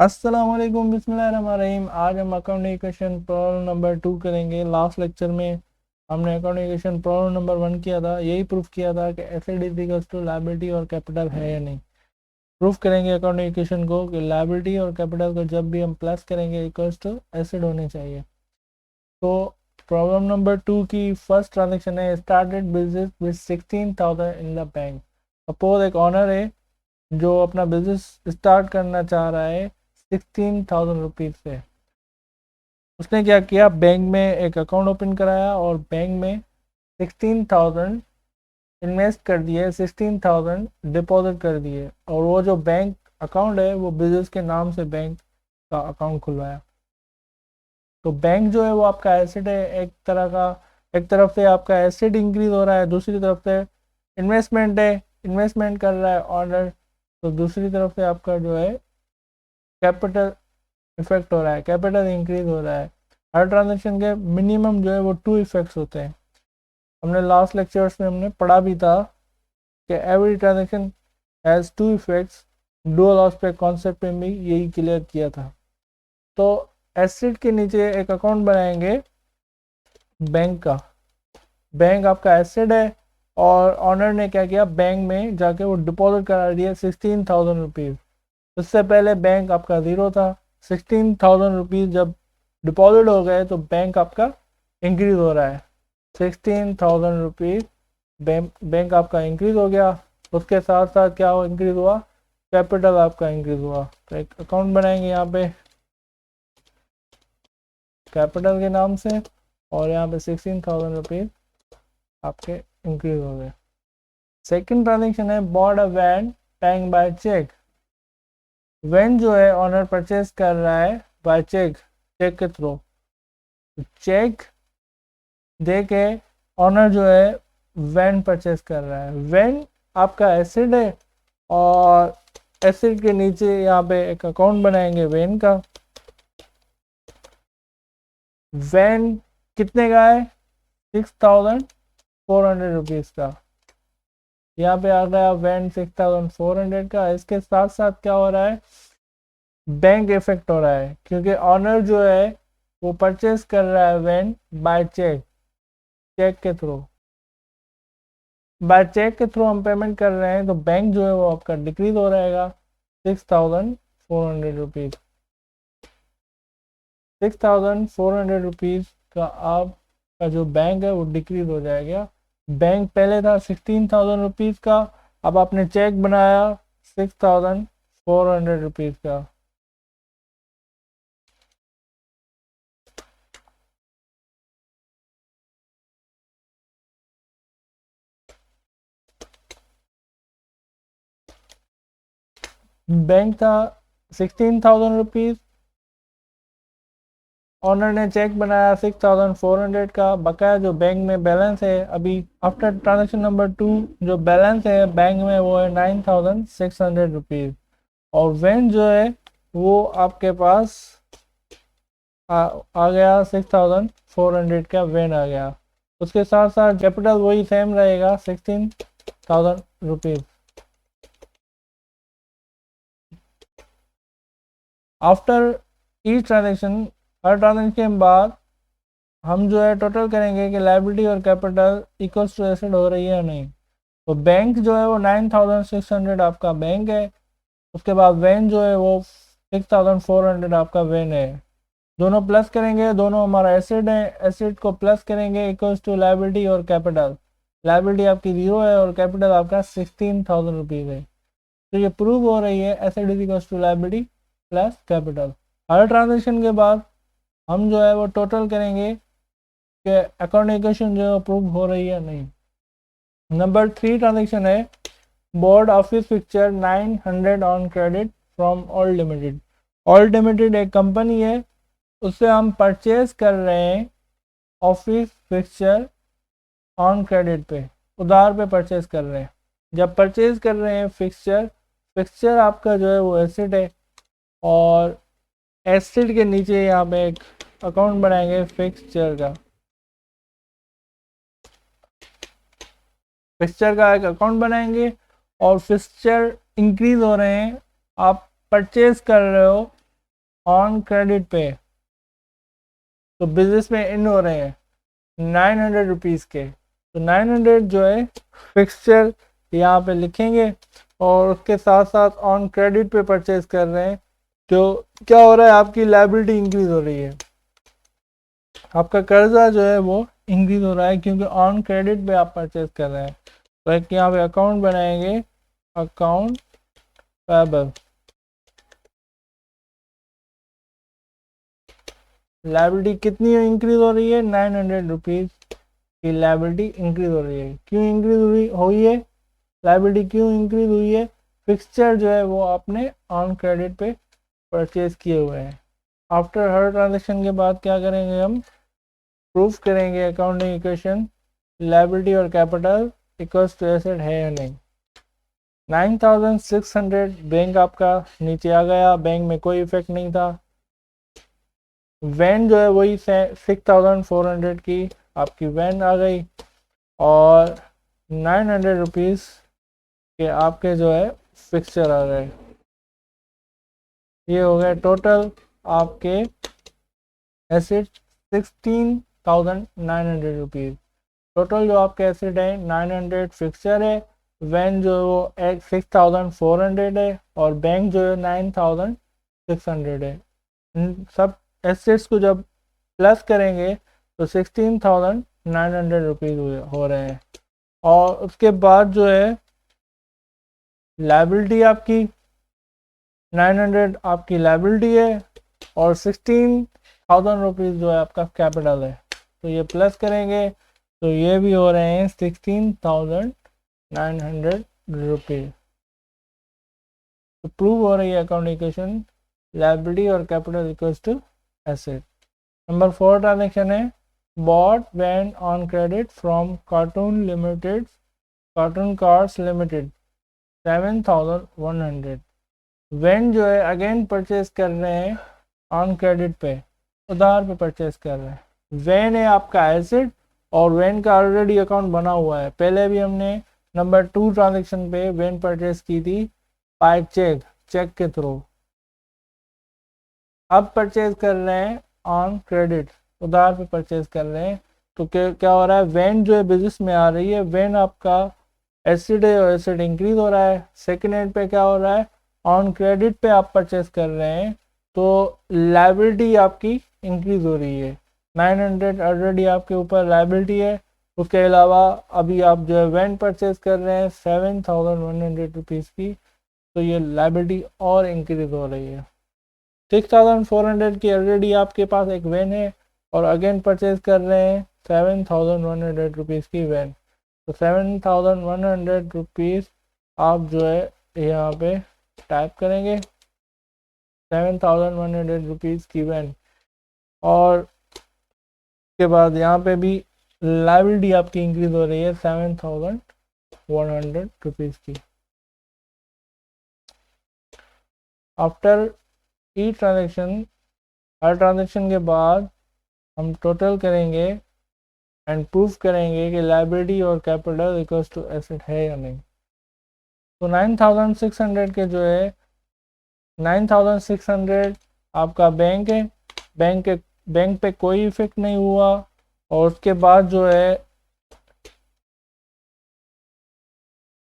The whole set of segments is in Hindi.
अस्सलाम वालेकुम, बिस्मिल्लाहिर्रहमानिर्रहीम। आज हम अकाउंट इक्वेशन प्रॉब्लम नंबर 2 करेंगे। लास्ट लेक्चर में हमने अकाउंट इक्वेशन प्रॉब्लम नंबर 1 किया था। यही प्रूफ किया था कि asset is equals to liability और कैपिटल है या नहीं। प्रूफ करेंगे अकाउंट इक्वेशन को कि लायबिलिटी और कैपिटल को जब भी हम प्लस करेंगे इक्वल्स टू एसेट होने चाहिए। तो प्रॉब्लम नंबर 2 की फर्स्ट ट्रांजेक्शन है, started business with 16,000 in the bank. Suppose एक ऑनर है जो अपना बिजनेस स्टार्ट करना चाह रहा है 16,000 रुपीज़ से। उसने क्या किया, बैंक में एक अकाउंट ओपन कराया और बैंक में 16,000 इन्वेस्ट कर दिए, 16,000 डिपॉजिट कर दिए, और वो जो बैंक अकाउंट है वो बिजनेस के नाम से बैंक का अकाउंट खुलवाया। तो बैंक जो है वो आपका एसेट है एक तरह का। एक तरफ से आपका एसेट इंक्रीज हो रहा है, दूसरी तरफ से इन्वेस्टमेंट है, इन्वेस्टमेंट कर रहा है ऑनर। तो दूसरी तरफ से आपका जो है कैपिटल इफेक्ट हो रहा है, कैपिटल इंक्रीज हो रहा है। हर ट्रांजेक्शन के मिनिमम जो है वो 2 इफेक्ट्स होते हैं। हमने लास्ट लेक्चर्स में हमने पढ़ा भी था कि every transaction has 2 effects. Dual aspect concept में भी यही क्लियर किया था। तो एसेट के नीचे एक अकाउंट बनाएंगे बैंक का। बैंक आपका एसेट है और ऑनर ने क्या किया, बैंक में जाके वो डिपॉजिट करा दिया 16,000 रुपीज़। उससे पहले बैंक आपका ज़ीरो था। 16,000 रुपीज़ जब डिपॉजिट हो गए तो बैंक आपका इंक्रीज हो रहा है। 16,000 रुपीज़ बैंक आपका इंक्रीज हो गया। उसके साथ साथ क्या इंक्रीज हुआ, कैपिटल आपका इंक्रीज हुआ। तो एक अकाउंट बनाएंगे यहाँ पे कैपिटल के नाम से, और यहाँ पे 16,000 रुपीज़ आपके इंक्रीज हो गए। सेकेंड ट्रांजेक्शन है बॉट अ वैन पैंग बाय चेक। वैन जो है ऑनर परचेज कर रहा है बाय चेक, चेक के थ्रू। चेक दे के ऑनर जो है वैन परचेज कर रहा है। वैन आपका एसेट है और एसेट के नीचे यहाँ पे एक अकाउंट बनाएंगे वैन का। वैन कितने का है, 6,400 रुपीज़ का। यहाँ पे आ गया वैन 6,400 का। इसके साथ साथ क्या हो रहा है, बैंक इफेक्ट हो रहा है, क्योंकि ऑनर जो है वो परचेज कर रहा है वैन बाय चेक, चेक के थ्रू। बाय चेक के थ्रू हम पेमेंट कर रहे हैं, तो बैंक जो है वो आपका डिक्रीज हो रहेगा 6,400 रुपीज़। 6,400 रुपीज़ का आपका जो बैंक है वो डिक्रीज हो जाएगा। बैंक पहले था 16,000 रुपीज़ का, अब आपने चेक बनाया 6,400 रुपीज़ का। बैंक था 16,000 रुपीज़, ऑनर ने चेक बनाया 6,400 का। बकाया जो बैंक में बैलेंस है अभी आफ्टर ट्रांजेक्शन नंबर 2, जो बैलेंस है बैंक में वो है 9,600 रुपीज़। और वैन जो है वो आपके पास आ गया 6,400 का वैन आ गया। उसके साथ साथ कैपिटल वही सेम रहेगा 16,000 रुपीज़। आफ्टर ईच ट्रांजेक्शन, हर ट्रांजेक्शन के बाद हम जो है टोटल करेंगे कि लायबिलिटी और कैपिटल इक्वल्स टू एसेट हो रही है या नहीं। तो बैंक जो है वो 9,600 आपका बैंक है। उसके बाद वैन जो है वो 6,400 आपका वैन है। दोनों प्लस करेंगे, दोनों हमारा एसेट है, एसेट को प्लस करेंगे इक्वल्स टू लायबिलिटी और कैपिटल। लायबिलिटी आपकी 0 है और कैपिटल आपका 16,000 रुपीज़ है। तो ये प्रूव हो रही है asset is equals to liability plus capital. हर ट्रांजेक्शन के बाद हम जो है वो टोटल करेंगे कि अकाउंट इक्वेशन जो है प्रूव हो रही है नहीं। नंबर 3 ट्रांजेक्शन है board office picture 900 on credit from all limited. All limited एक कंपनी है, उससे हम परचेज कर रहे हैं ऑफिस फिक्सचर ऑन क्रेडिट पे, उधार पे परचेज कर रहे हैं। जब परचेज कर रहे हैं फिक्सचर, फिक्सचर आपका जो है वो एसेट है, और एसेट के नीचे यहाँ पे एक अकाउंट बनाएंगे फिक्सचर का। फिक्सचर का एक अकाउंट बनाएंगे और फिक्सचर इंक्रीज हो रहे हैं, आप परचेज कर रहे हो ऑन क्रेडिट पे, तो बिजनेस में इन हो रहे हैं 900 रुपीज़ के, तो 900 जो है फिक्सचर यहाँ पे लिखेंगे, और उसके साथ साथ ऑन क्रेडिट पे परचेज कर रहे हैं, तो क्या हो रहा है, आपकी लायबिलिटी इंक्रीज हो रही है, आपका कर्जा जो है वो इंक्रीज हो रहा है, क्योंकि ऑन क्रेडिट पे आप परचेज कर रहे हैं। तो एक यहाँ पे अकाउंट बनाएंगे, अकाउंट पेबल, लायबिलिटी कितनी इंक्रीज हो रही है, 900 रुपीज़ की लायबिलिटी इंक्रीज हो रही है। क्यों इंक्रीज हुई है, लायबिलिटी क्यों इंक्रीज हुई है, फिक्सचर जो है वो आपने ऑन क्रेडिट पे परचेज किए हुए हैं। आफ्टर हर ट्रांजेक्शन के बाद क्या करेंगे, हम प्रूफ करेंगे अकाउंटिंग इक्वेशन, लायबिलिटी और कैपिटल इक्वल्स टू एसेट है या नहीं। 9600 बैंक आपका नीचे आ गया, बैंक में कोई इफेक्ट नहीं था। वैन जो है वही 6400 की आपकी वैन आ गई, और 900 रुपीज़ के आपके जो है फिक्सचर आ गए। ये हो गए टोटल आपके एसेट 16,900 रुपीज़। टोटल जो आपके एसेट है 900 फिक्सचर है, वैन जो है वो 6400 है, और बैंक जो है 9600 है। इन सब एसेट्स को जब प्लस करेंगे तो 16,900 रुपीज़ हो रहे हैं। और उसके बाद जो है लायबिलिटी आपकी 900 आपकी लायबिलिटी है, और 16,000 रुपीज़ जो है आपका कैपिटल है, तो ये प्लस करेंगे तो ये भी हो रहे हैं 16,900 रुपीज़। तो प्रूव हो रही है अकाउंट इक्वेशन, लायबिलिटी और capital equals to asset. Number 4 transaction है bought van on credit from cartoon limited, cartoon cars limited 7,100। Van जो है अगेन परचेज कर रहे हैं ऑन क्रेडिट पे, उधार पे परचेज कर रहे हैं। वैन है आपका एसेट, और वैन का ऑलरेडी अकाउंट बना हुआ है, पहले भी हमने नंबर 2 ट्रांजेक्शन पे वैन परचेज की थी बाय चेक, चेक के थ्रू। अब परचेज कर रहे हैं ऑन क्रेडिट, उधार पे परचेज कर रहे हैं, तो क्या हो रहा है, वैन जो है बिजनेस में आ रही है, वैन आपका एसिड है और एसिड इंक्रीज हो रहा है। सेकेंड हैंड पे क्या हो रहा है, ऑन क्रेडिट पे आप परचेज कर रहे हैं, तो लायबिलिटी आपकी इंक्रीज हो रही है। 900 ऑलरेडी आपके ऊपर लायबिलिटी है, उसके अलावा अभी आप जो है वैन परचेज कर रहे हैं 7,100 रुपीज़ की, तो ये लायबिलिटी और इंक्रीज हो रही है। 6,400 की ऑलरेडी आपके पास एक वैन है, और अगेन परचेज कर रहे हैं 7,100 रुपीज़ की वैन, तो 7,100 रुपीज़ आप जो है यहाँ पे टाइप करेंगे 7,100 रुपीज़ की वैन। और उसके बाद यहाँ पे भी लायबिलिटी आपकी इंक्रीज हो रही है 7,100 रुपीज़ की। आफ्टर ई ट्रांजेक्शन, हर ट्रांजेक्शन के बाद हम टोटल करेंगे एंड प्रूफ करेंगे कि लायबिलिटी और कैपिटल इक्वल्स टू एसेट है या नहीं। तो 9,600 के जो है 9,600 आपका बैंक है, बैंक पे कोई इफेक्ट नहीं हुआ, और उसके बाद जो है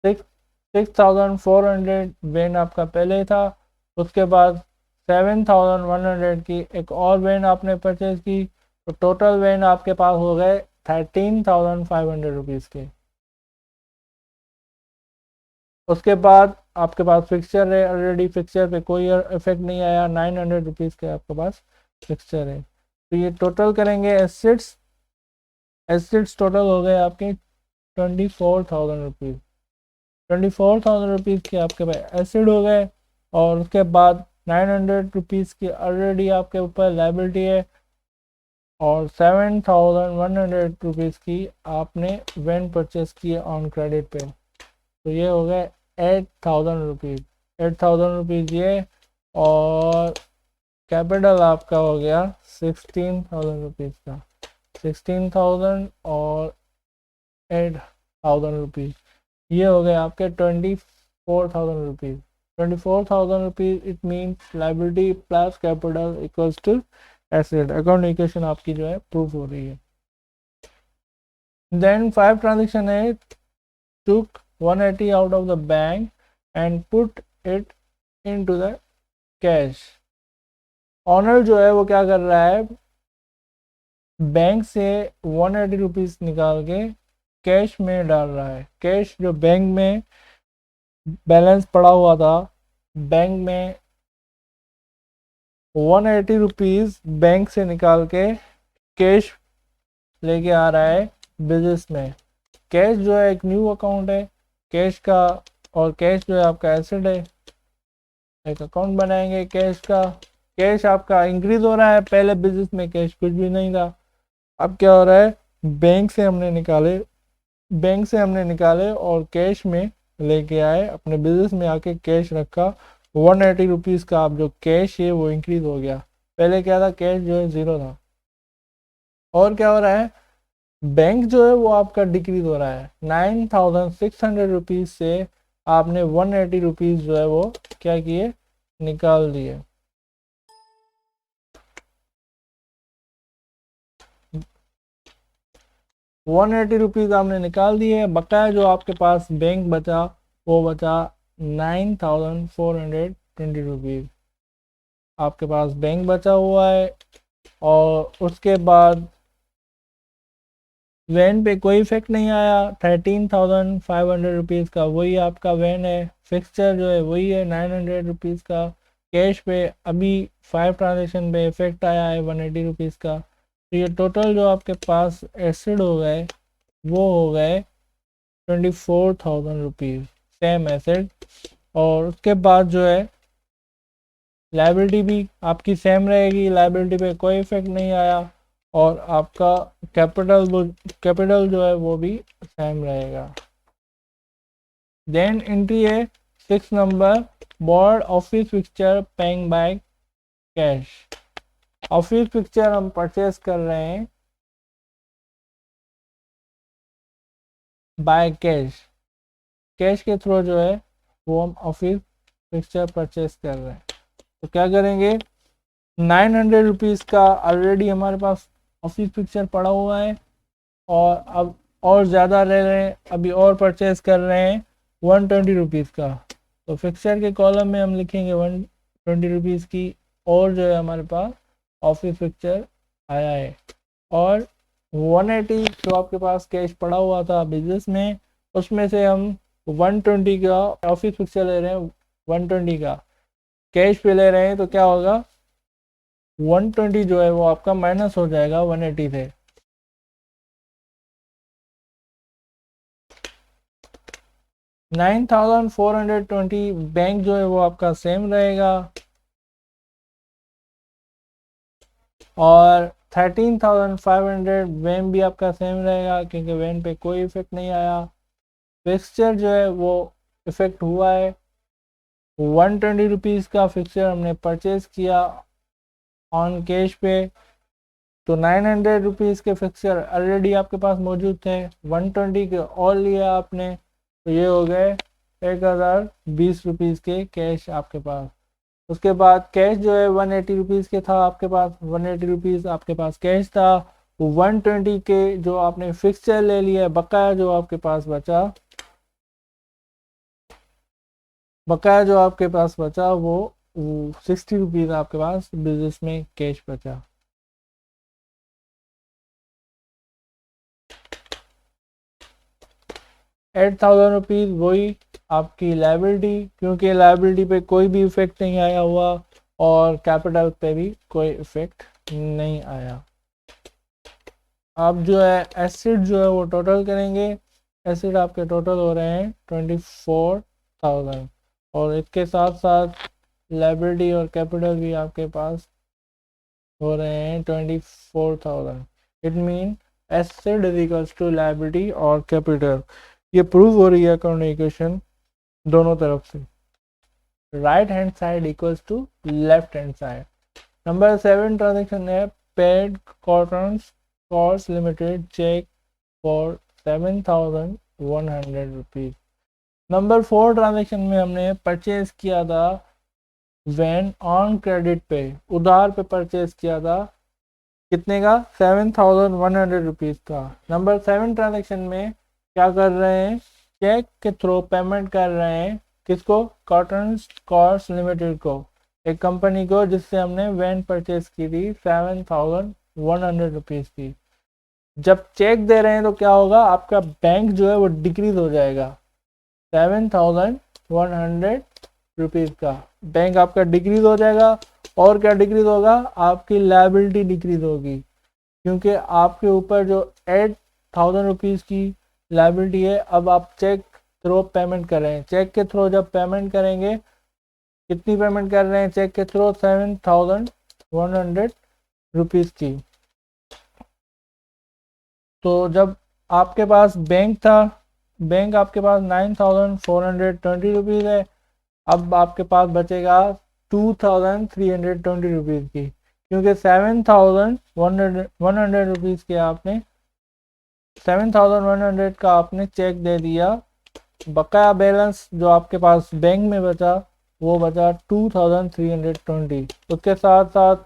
6,400 वैन आपका पहले था, उसके बाद 7,100 की एक और वैन आपने परचेज की, तो टोटल वैन आपके पास हो गए 13,500 रुपीज़ के। उसके बाद आपके पास फिक्सचर है, ऑलरेडी फिक्सचर पे कोई इफेक्ट नहीं आया, 900 रुपीज़ के आपके पास फिक्सचर है। तो ये टोटल करेंगे एसेट्स, एसेट्स टोटल हो गए आपके 24,000 रुपीज़। 24,000 रुपीज़ के आपके पास एसेट हो गए, और उसके बाद 900 रुपीज़ की ऑलरेडी आपके ऊपर लायबिलिटी है, और 7,100 रुपीज़ की आपने वैन परचेज की है ऑन क्रेडिट पे, तो ये हो गए 8,000 रुपीज़। 8,000 रुपीज़ ये, और कैपिटल आपका हो गया 16,000 रुपीज़ का, 16,000 और 8,000 रुपीज़, ये हो गए आपके 24,000 rupees. 24,000 rupees, it means liability plus capital equals to asset. Account equation आपकी जो है प्रूफ हो रही है. Then 5 transaction है, took 180 out of the bank and put it into the cash. Owner जो है वो क्या कर रहा है, बैंक से 180 रुपीज निकाल के कैश में डाल रहा है. कैश जो बैंक में बैलेंस पड़ा हुआ था, बैंक में 180 रुपीज बैंक से निकाल के कैश लेके आ रहा है बिजनेस में. कैश जो है एक न्यू अकाउंट है कैश का, और कैश जो है आपका एसेट है. एक अकाउंट बनाएंगे कैश का. कैश आपका इंक्रीज हो रहा है, पहले बिजनेस में कैश कुछ भी नहीं था. अब क्या हो रहा है, बैंक से हमने निकाले और कैश में लेके आए, अपने बिजनेस में आके कैश रखा. 180 रुपीज़ का आप जो कैश है वो इंक्रीज हो गया. पहले क्या था, कैश जो है 0 था. और क्या हो रहा है, बैंक जो है वो आपका डिक्रीज हो रहा है. 9,600 रुपीज़ से आपने 180 रुपीज़ जो है वो क्या किए, निकाल दिए. ₹180 आपने निकाल दिए. बकाया जो आपके पास बैंक बचा वो बचा 9,420 रुपीज़ आपके पास बैंक बचा हुआ है. और उसके बाद वैन पे कोई इफेक्ट नहीं आया. 13,500 रुपीज़ का वही आपका वैन है. फिक्सचर जो है वही है 900 रुपीज़ का. कैश पे अभी 5 ट्रांजेक्शन पे इफेक्ट आया है 180 रुपीज़ का. तो ये टोटल जो आपके पास एसिड हो गए वो हो गए 24,000 रुपीज़ सेम एसिड. और उसके बाद जो है लाइबिलिटी भी आपकी सेम रहेगी, लाइबिलिटी पे कोई इफेक्ट नहीं आया. और आपका कैपिटल जो है वो भी सेम रहेगा. देन एंट्री है 6 number, board office fixture paying by cash. Office fixture हम परचेज कर रहे हैं बाय कैश. कैश के थ्रू जो है वो हम ऑफिस फिक्सचर परचेज कर रहे हैं. तो क्या करेंगे, 900 रुपीज़ का ऑलरेडी हमारे पास ऑफिस फिक्सचर पड़ा हुआ है, और अब और ज़्यादा ले रहे हैं, अभी और परचेज कर रहे हैं 120 रुपीज़ का. तो फिक्सचर के कॉलम में हम लिखेंगे 120 रुपीज़ की, और जो है हमारे पास ऑफिस फिक्सचर आया है. और 180 जो आपके पास कैश पड़ा हुआ था बिजनेस में, उसमें से हम 120 का ऑफिस फिक्सचर ले रहे हैं. 120 का कैश पे ले रहे हैं, तो क्या होगा, 120 जो है वो आपका माइनस हो जाएगा 180 से. $9,420 बैंक जो है वो आपका सेम रहेगा. और 13,500 वैन भी आपका सेम रहेगा, क्योंकि वैन पे कोई इफेक्ट नहीं आया. फिक्सचर जो है वो इफेक्ट हुआ है. 120 रुपीज़ का फिक्सचर हमने परचेज किया ऑन कैश पे. तो 900 रुपीज़ के फिक्सचर ऑलरेडी आपके पास मौजूद थे, 120 के और लिया आपने, तो ये हो गए 1,020 रुपीज़ के कैश आपके पास. उसके बाद कैश जो है 180 रुपीज़ के था आपके पास, 180 रुपीज़ आपके पास कैश था. 120 के जो आपने फिक्सचर ले लिया, बकाया जो आपके पास बचा, वो 60 रुपीज़ आपके पास बिजनेस में कैश बचा. ₹8,000 वही आपकी लाइबिलिटी, क्योंकि लाइबिलिटी पे कोई भी इफेक्ट नहीं आया हुआ, और कैपिटल पे भी कोई इफेक्ट नहीं आया. आप जो है एसिड जो है वो टोटल करेंगे. एसिड आपके टोटल हो रहे हैं 24,000, और इसके साथ साथ लाइबिलिटी और कैपिटल भी आपके पास हो रहे हैं 24,000. It mean asset is equals to liability और कैपिटल. ये प्रूव हो रही है अकाउंट इक्वेशन दोनों तरफ से. Right hand side equals to left hand side. Number 7 transaction है paid cotton stores limited cheque for 7,100 rupees. Number 4 transaction में हमने परचेज किया था वैन ऑन क्रेडिट पे, उधार पे परचेज किया था, कितने का? 7,100 रुपीज़ का। नंबर 7 ट्रांजेक्शन में क्या कर रहे हैं? चेक के थ्रू पेमेंट कर रहे हैं, किसको? कॉटन कॉर्स लिमिटेड को, एक कंपनी को जिससे हमने वैन परचेज की थी 7,100 रुपीज़ की। जब चेक दे रहे हैं तो क्या होगा? आपका बैंक जो है वो डिक्रीज हो जाएगा, 7,100 रुपीज़ का बैंक आपका डिक्रीज हो जाएगा। और क्या डिक्रीज होगा? आपकी लायबिलिटी डिक्रीज होगी, क्योंकि आपके ऊपर जो 8,000 रुपीज़ की लायबिलिटी है, अब आप चेक थ्रू पेमेंट कर रहे हैं। चेक के थ्रू जब पेमेंट करेंगे, कितनी पेमेंट कर रहे हैं चेक के थ्रू? 7,100 रुपीज़ की। तो जब आपके पास बैंक था, बैंक आपके पास 9,420 रुपीज़ है, अब आपके पास बचेगा 2,320 रुपीज़ की, क्योंकि 7,100 रुपीज़ के आपने 7,100 का आपने चेक दे दिया। बकाया बैलेंस जो आपके पास बैंक में बचा वो बचा 2,320। उसके साथ साथ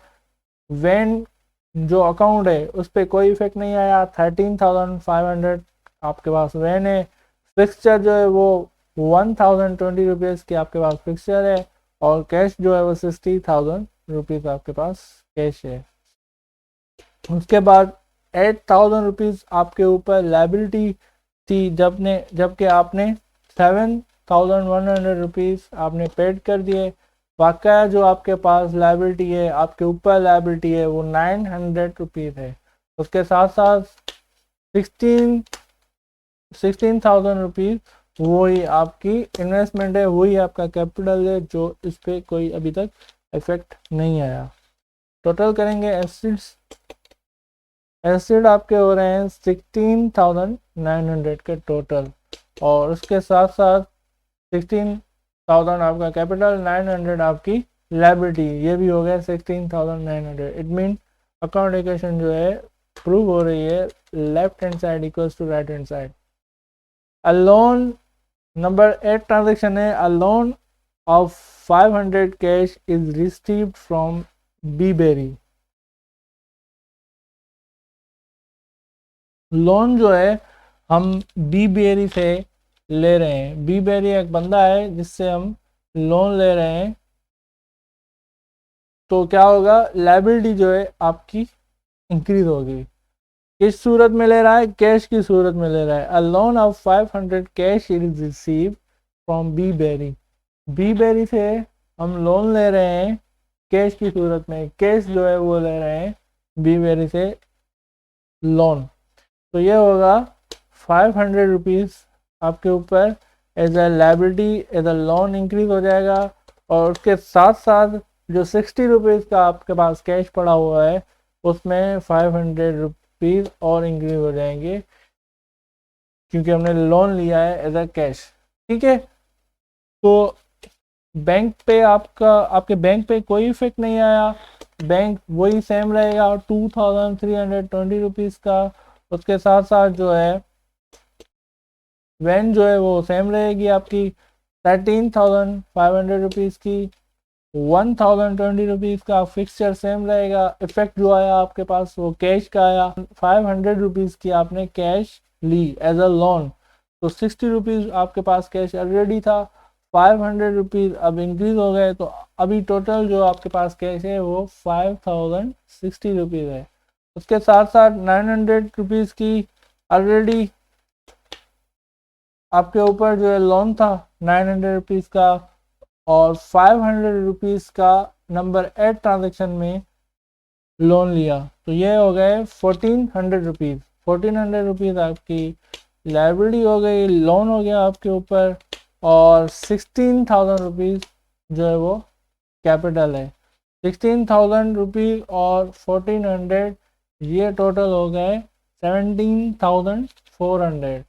वैन जो अकाउंट है उस पर कोई इफेक्ट नहीं आया, 13,500 आपके पास वैन है। फिक्सचर जो है वो 1,020 रुपीज़ की आपके पास फिक्सचर है, और कैश जो है वो 60,000 रुपीज़ आपके पास कैश है। उसके बाद 8,000 रुपीज़ आपके ऊपर लाइबिलिटी थी, जबकि आपने 7,100 रुपीज़ आपने पेड कर दिए। वाकया जो आपके पास लाइबिलिटी है, आपके ऊपर लाइबिलिटी है, वो 900 रुपीज़ है। उसके साथ साथ 16,000 रुपीज़ वही आपकी इन्वेस्टमेंट है, वही आपका कैपिटल है, जो इस पर कोई अभी तक इफेक्ट नहीं आया। टोटल करेंगे एसिड आपके हो रहे हैं 16,900 के टोटल, और उसके साथ साथ 16,000 आपका कैपिटल, 900 आपकी लाइबिलिटी, ये भी हो गया 16,900। इट मीन अकाउंट इक्वेशन जो है प्रूव हो रही है, left hand side equals to right hand side. A loan number 8 transaction है, a loan of 500 cash is received from बीबेरी। लोन जो है हम बीबेरी से ले रहे हैं। बीबेरी एक बंदा है जिससे हम लोन ले रहे हैं। तो क्या होगा? लाइबिलिटी जो है आपकी इंक्रीज होगी। किस सूरत में ले रहा है? कैश की सूरत में ले रहा है। A loan of 500 cash is receive from बीबेरी। बीबेरी से हम लोन ले रहे हैं कैश की सूरत में, कैश जो है वो ले रहे हैं बीबेरी से लोन। तो ये होगा 500 रुपीज़ आपके ऊपर as a liability, as a loan increase हो जाएगा। और उसके साथ साथ जो 60 रुपीज़ का आपके पास कैश पड़ा हुआ है, उसमें 500 रुपीज़ और इंक्रीज हो जाएंगे, क्योंकि हमने लोन लिया है एज ए कैश। ठीक है, तो बैंक पे आपके बैंक पे कोई इफेक्ट नहीं आया, बैंक वही सेम रहेगा 2,320 का। उसके साथ साथ जो है वैन जो है वो सेम रहेगी आपकी 13,500 रुपीज़ की। 1,020 का फिक्सचर सेम रहेगा। इफेक्ट जो आया आपके पास वो कैश का आया। 500 रुपीज़ की आपने कैश ली एज अ लोन, तो 60 रुपीज़ आपके पास कैश ऑलरेडी था, 500 रुपीज़ अब इंक्रीज हो गए, तो अभी टोटल जो आपके पास कैश है वो 5,060 रुपीज़ है। उसके साथ साथ 900 रुपीज़ की ऑलरेडी आपके ऊपर जो है लोन था 900 रुपीज़ का, और 500 रुपीज़ का नंबर 8 ट्रांजेक्शन में लोन लिया, तो ये हो गए 1,400 रुपीज़। 1,400 रुपीज़ आपकी लाइबिलिटी हो गई, लोन हो गया आपके ऊपर, और 16,000 रुपीज़ जो है वो कैपिटल है। 16,000 रुपीज़ और 1,400, ये टोटल हो गए 17,400।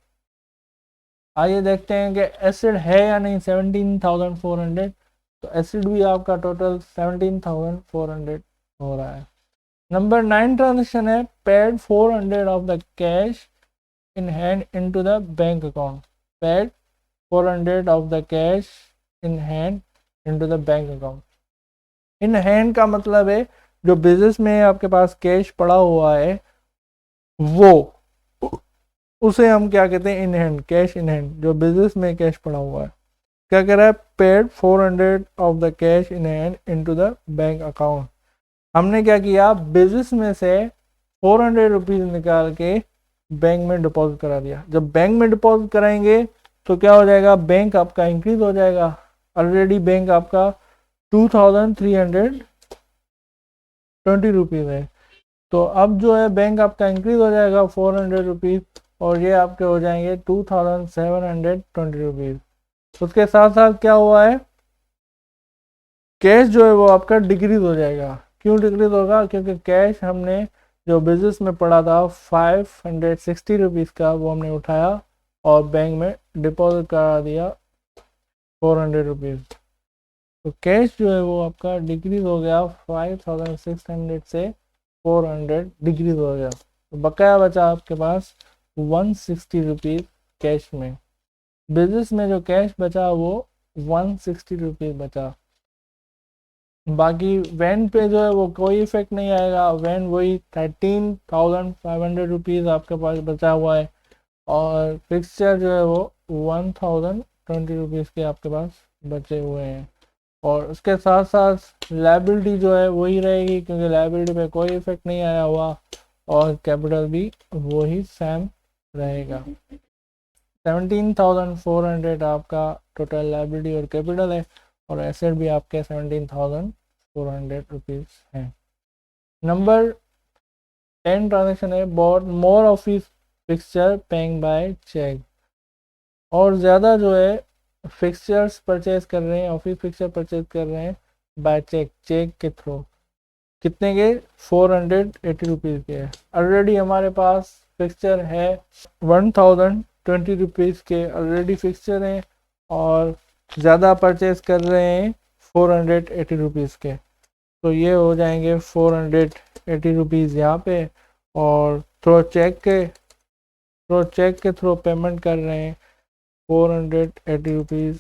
आइए देखते हैं कि एसिड है या नहीं 17,400। तो एसिड भी आपका टोटल 17,400 हो रहा है। नंबर 9 ट्रांजेक्शन है, paid 400 of the cash in hand into the bank account. Paid 400 of the cash in hand into the bank account. In hand का मतलब है जो बिजनेस में आपके पास कैश पड़ा हुआ है वो, उसे हम क्या कहते हैं, in hand, cash in hand, जो बिजनेस में कैश पड़ा हुआ है। क्या कह रहा है, paid 400 of the cash in hand into the bank account. हमने क्या किया, बिजनेस में से 400 रुपीज निकाल के बैंक में डिपॉजिट करा दिया। जब बैंक में डिपॉजिट कराएंगे तो क्या हो जाएगा, बैंक आपका इंक्रीज हो जाएगा। ऑलरेडी बैंक आपका 2320 रुपीज है, तो अब जो है बैंक आपका इंक्रीज हो जाएगा 400 रुपीज, और ये आपके हो जाएंगे 2720 रुपीज। उसके साथ साथ क्या हुआ है, कैश जो है वो आपका डिक्रीज हो जाएगा। क्यों डिक्रीज होगा, क्योंकि कैश हमने जो बिजनेस में पड़ा था 560 रुपीज़ का, वो हमने उठाया और बैंक में डिपॉजिट करा दिया 400 रुपीज़। तो कैश जो है वो आपका डिक्रीज हो गया 5600 से 400 डिक्रीज हो गया। तो बकाया बचा आपके पास 160 रुपीज़ कैश में। बिजनेस में जो कैश बचा वो 160 रुपीज़ बचा। बाकी वैन पे जो है वो कोई इफेक्ट नहीं आएगा। वैन वही 13,500 रुपीज़ आपके पास बचा हुआ है, और फिक्सचर जो है वो 1020 रुपीज़ के आपके पास बचे हुए हैं। और उसके साथ साथ लायबिलिटी जो है वही रहेगी, क्योंकि लायबिलिटी पे कोई इफेक्ट नहीं आया हुआ, और कैपिटल भी वही सेम रहेगा। 17,400 आपका टोटल लायबिलिटी और कैपिटल है, और एसेट भी आपके 17,400 रुपीज़ हैं। नंबर 10 ट्रांजेक्शन है, bought more office fixture paying by cheque. और ज़्यादा जो है फिक्सचर्स परचेज कर रहे हैं, ऑफिस फिक्सचर परचेज कर रहे हैं बाय चेक, चेक के थ्रू। कितने के, 480 रुपीज़ के। ऑलरेडी हमारे पास फिक्सचर है 1020 रुपीज़ के, ऑलरेडी फिक्सचर हैं, और ज़्यादा परचेज कर रहे हैं 480 रुपीज़ के। तो ये हो जाएंगे 480 रुपीज़ यहाँ पे, और थ्रो चेक के थ्रू पेमेंट कर रहे हैं 480 रुपीज़।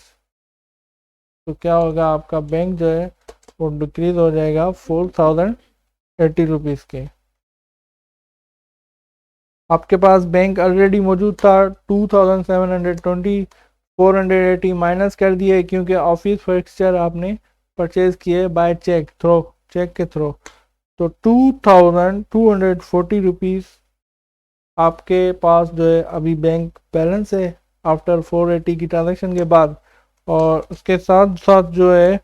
तो क्या होगा, आपका बैंक जो है वो डिक्रीज हो जाएगा 4080 रुपीज़ के। आपके पास बैंक ऑलरेडी मौजूद था 2720, 480 माइनस कर दिए, क्योंकि ऑफिस फिक्सचर आपने परचेज किए बाय चेक, चेक के थ्रू। तो 2240 रुपीज़ आपके पास जो है अभी बैंक बैलेंस है आफ्टर 480 की ट्रांजेक्शन के बाद। और उसके साथ साथ जो है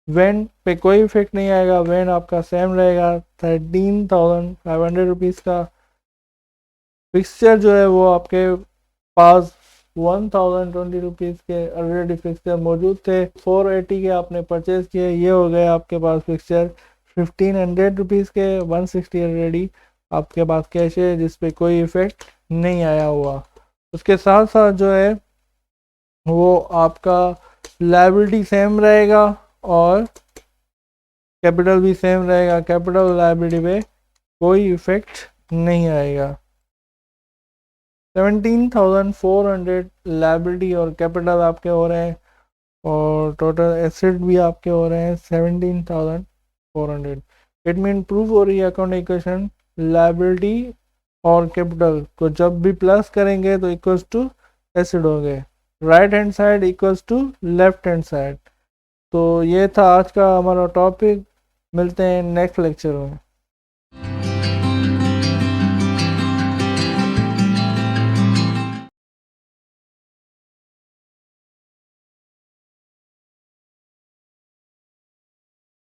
वैन पे कोई इफेक्ट नहीं आएगा, वैन आपका सेम रहेगा 13,500 रुपीज़ का। फिक्सचर जो है वो आपके पास 1020 रुपीज़ के ऑलरेडी फिक्सचर मौजूद थे, 480 के आपने परचेज किए, ये हो गए आपके पास फिक्सचर 1500 रुपीज़ के। 160 ऑलरेडी आपके पास कैश है जिस पे कोई इफेक्ट नहीं आया हुआ। उसके साथ साथ जो है वो आपका लायबिलिटी सेम रहेगा, और कैपिटल भी सेम रहेगा। कैपिटल लायबिलिटी पे कोई इफेक्ट नहीं आएगा। 17,400 लायबिलिटी और कैपिटल आपके हो रहे हैं, और टोटल एसेट भी आपके हो रहे हैं 17,400। इट मीन प्रूफ हो रही है अकाउंट इक्वेशन, लायबिलिटी और कैपिटल को जब भी प्लस करेंगे तो इक्वल्स टू एसेट हो गए, right hand side equals to left hand side. तो ये था आज का हमारा टॉपिक। मिलते हैं नेक्स्ट लेक्चर में।